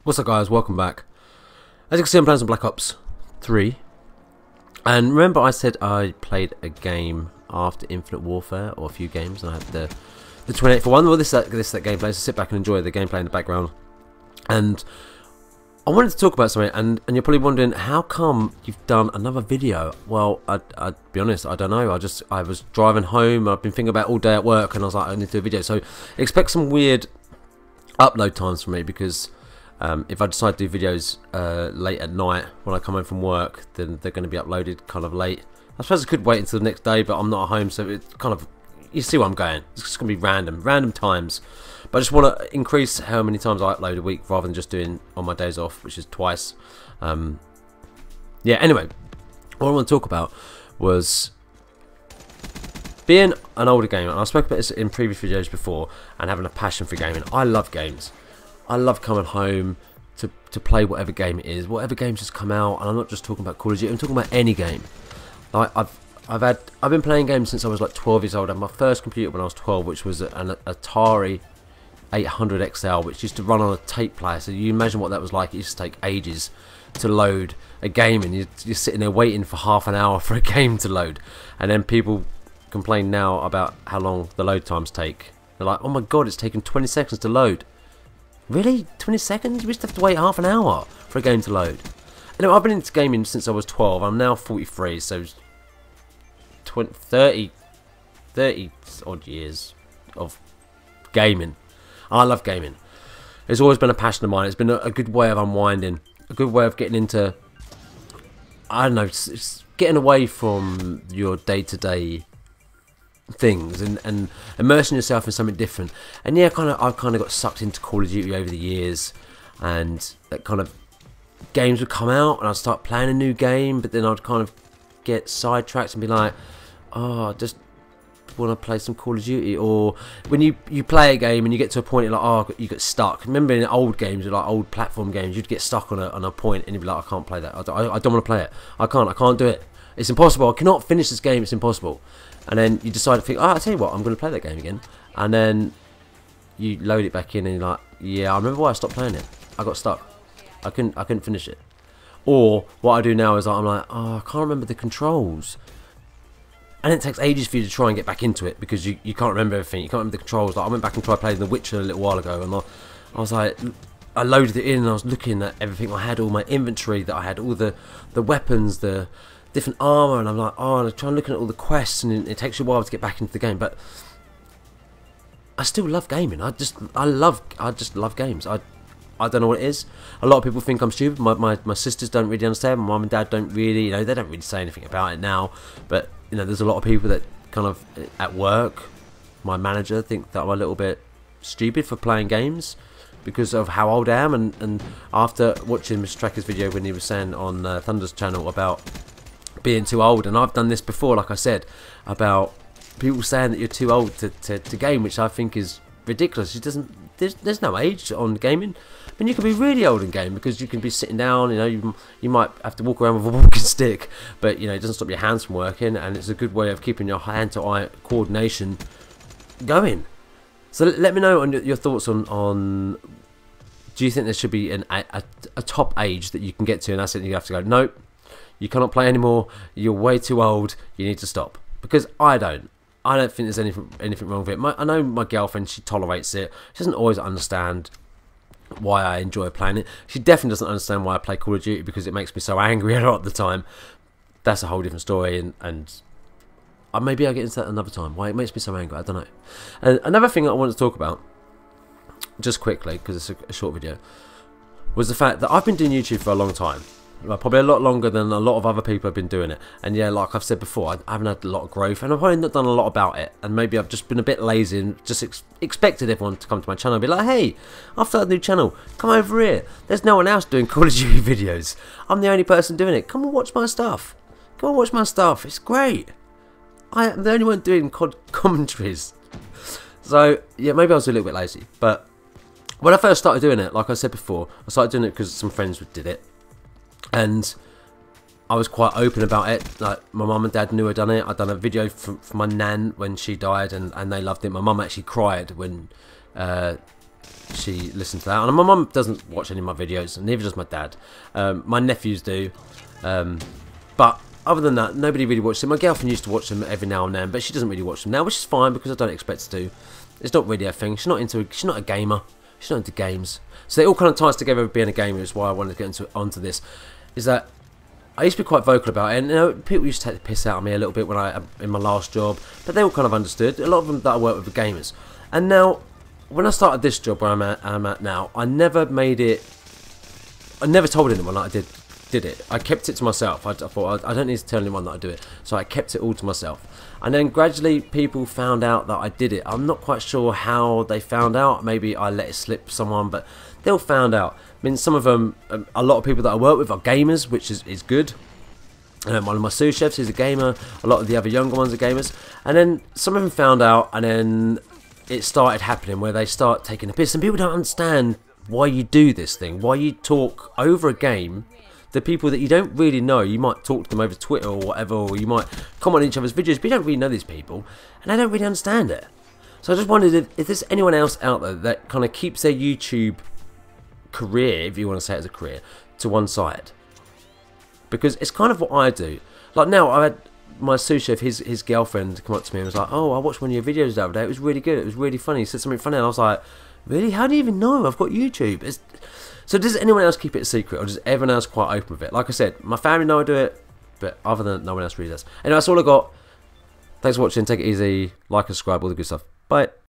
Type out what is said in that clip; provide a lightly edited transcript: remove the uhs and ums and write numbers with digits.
What's up, guys? Welcome back. As you can see, I'm playing some Black Ops 3. And remember I said I played a game after Infinite Warfare, or a few games, and I had the 28 for 1. Well, this is that gameplay, so sit back and enjoy the gameplay in the background. And I wanted to talk about something, and you're probably wondering, how come you've done another video? Well, I'd be honest, I don't know. I was driving home, I've been thinking about it all day at work, and I was like, I need to do a video. So expect some weird upload times from me, because if I decide to do videos late at night when I come home from work, then they're going to be uploaded kind of late. I suppose I could wait until the next day, but I'm not at home, so it's kind of, you see where I'm going. It's just going to be random times. But I just want to increase how many times I upload a week rather than just doing on my days off, which is twice. Yeah, anyway, what I want to talk about was being an older gamer. And I spoke about this in previous videos before, and having a passion for gaming. I love games. I love coming home to play whatever game it is, whatever games just come out, and I'm not just talking about Call of Duty. I'm talking about any game. Like I've been playing games since I was like 12 years old. I had my first computer when I was 12, which was an Atari 800 XL, which used to run on a tape player. So you imagine what that was like. It used to take ages to load a game, and you're sitting there waiting for half an hour for a game to load. And then people complain now about how long the load times take. They're like, oh my god, it's taken 20 seconds to load. Really? 20 seconds? We used to have to wait half an hour for a game to load. Anyway, I've been into gaming since I was 12. I'm now 43, so 30 odd years of gaming. I love gaming. It's always been a passion of mine. It's been a good way of unwinding, a good way of getting into, I don't know, it's getting away from your day-to-day things and immersing yourself in something different. And yeah, I've kind of got sucked into Call of Duty over the years, and that kind of games would come out and I'd start playing a new game, but then I'd kind of get sidetracked and be like, oh, I just want to play some Call of Duty. Or when you play a game and you get to a point, you're like, oh, you get stuck. Remember in old games, like old platform games, you'd get stuck on a point and you'd be like, I can't play that. I don't want to play it. I can't do it. It's impossible. I cannot finish this game. It's impossible. And then you decide to think, oh, I'll tell you what, I'm going to play that game again. And then you load it back in and you're like, yeah, I remember why I stopped playing it. I got stuck. I couldn't finish it. Or what I do now is I'm like, oh, I can't remember the controls. And it takes ages for you to try and get back into it, because you can't remember everything. You can't remember the controls. Like, I went back and tried playing The Witcher a little while ago, and I was like, I loaded it in and I was looking at everything. I had all my inventory, that I had all the weapons, the different armor, and I'm like, oh, and I'm trying looking at all the quests, and it takes you a while to get back into the game. But I still love gaming. I just love games. I don't know what it is. A lot of people think I'm stupid. My sisters don't really understand. My mum and dad don't really, they don't really say anything about it now. But there's a lot of people that kind of at work, my manager, think that I'm a little bit stupid for playing games because of how old I am. And after watching Mr. Tracker's video when he was saying on Thunder's channel about being too old, and I've done this before, like I said, about people saying that you're too old to game, which I think is ridiculous. It doesn't. There's no age on gaming. I mean, you can be really old in game, because you can be sitting down. You might have to walk around with a walking stick, but it doesn't stop your hands from working, and it's a good way of keeping your hand-to-eye coordination going. So let me know on your thoughts on. Do you think there should be a top age that you can get to, and that's it? You have to go, nope, you cannot play anymore. You're way too old. You need to stop. Because I don't think there's anything wrong with it. I know my girlfriend, she tolerates it. She doesn't always understand why I enjoy playing it. She definitely doesn't understand why I play Call of Duty, because it makes me so angry a lot of the time. That's a whole different story, and maybe I'll get into that another time. Why it makes me so angry, I don't know. And another thing I wanted to talk about, just quickly, because it's a short video, was the fact that I've been doing YouTube for a long time. Probably a lot longer than a lot of other people have been doing it. And yeah, like I've said before, I haven't had a lot of growth, and I've probably not done a lot about it. And maybe I've just been a bit lazy and just expected everyone to come to my channel and be like, hey, I've started a new channel, come over here. There's no one else doing Call of Duty videos. I'm the only person doing it. Come and watch my stuff. Come and watch my stuff. It's great. I'm the only one doing COD commentaries. So yeah, maybe I was a little bit lazy. But when I first started doing it, like I said before, I started doing it because some friends did it. And I was quite open about it. Like, my mum and dad knew I'd done it. I'd done a video for my nan when she died, and they loved it. My mum actually cried when she listened to that. And my mum doesn't watch any of my videos, and neither does my dad. My nephews do, but other than that, nobody really watches them. My girlfriend used to watch them every now and then, but she doesn't really watch them now, which is fine because I don't expect to do. It's not really a thing. She's not a gamer. She's not into games. So it all kind of ties together with being a gamer. Is why I wanted to get onto this. Is that I used to be quite vocal about it, and you know, people used to take the piss out of me a little bit when in my last job, but they all kind of understood. A lot of them that I work with are gamers, and now when I started this job where I'm at now, I never made it. I never told anyone that I did it. I kept it to myself. I thought I don't need to tell anyone that I do it, so I kept it all to myself. And then gradually people found out that I did it. I'm not quite sure how they found out. Maybe I let it slip someone, but they all found out. I mean, some of them, a lot of people that I work with are gamers, which is good. One of my sous chefs is a gamer. A lot of the other younger ones are gamers. And then some of them found out, and then it started happening where they start taking a piss, and people don't understand why you do this thing, why you talk over a game. The people that you don't really know, you might talk to them over Twitter or whatever, or you might comment on each other's videos, but you don't really know these people, and they don't really understand it. So I just wondered if there's anyone else out there that kind of keeps their YouTube career, if you want to say it as a career, to one side. Because it's kind of what I do. Like now, I had my sous chef, his girlfriend come up to me and was like, "Oh, I watched one of your videos the other day, it was really good, it was really funny." He said something funny, and I was like, "Really? How do you even know? I've got YouTube." So does anyone else keep it a secret, or does everyone else quite open with it? Like I said, my family know I do it, but other than that, no one else really does. Anyway, that's all I got. Thanks for watching. Take it easy. Like and subscribe. All the good stuff. Bye.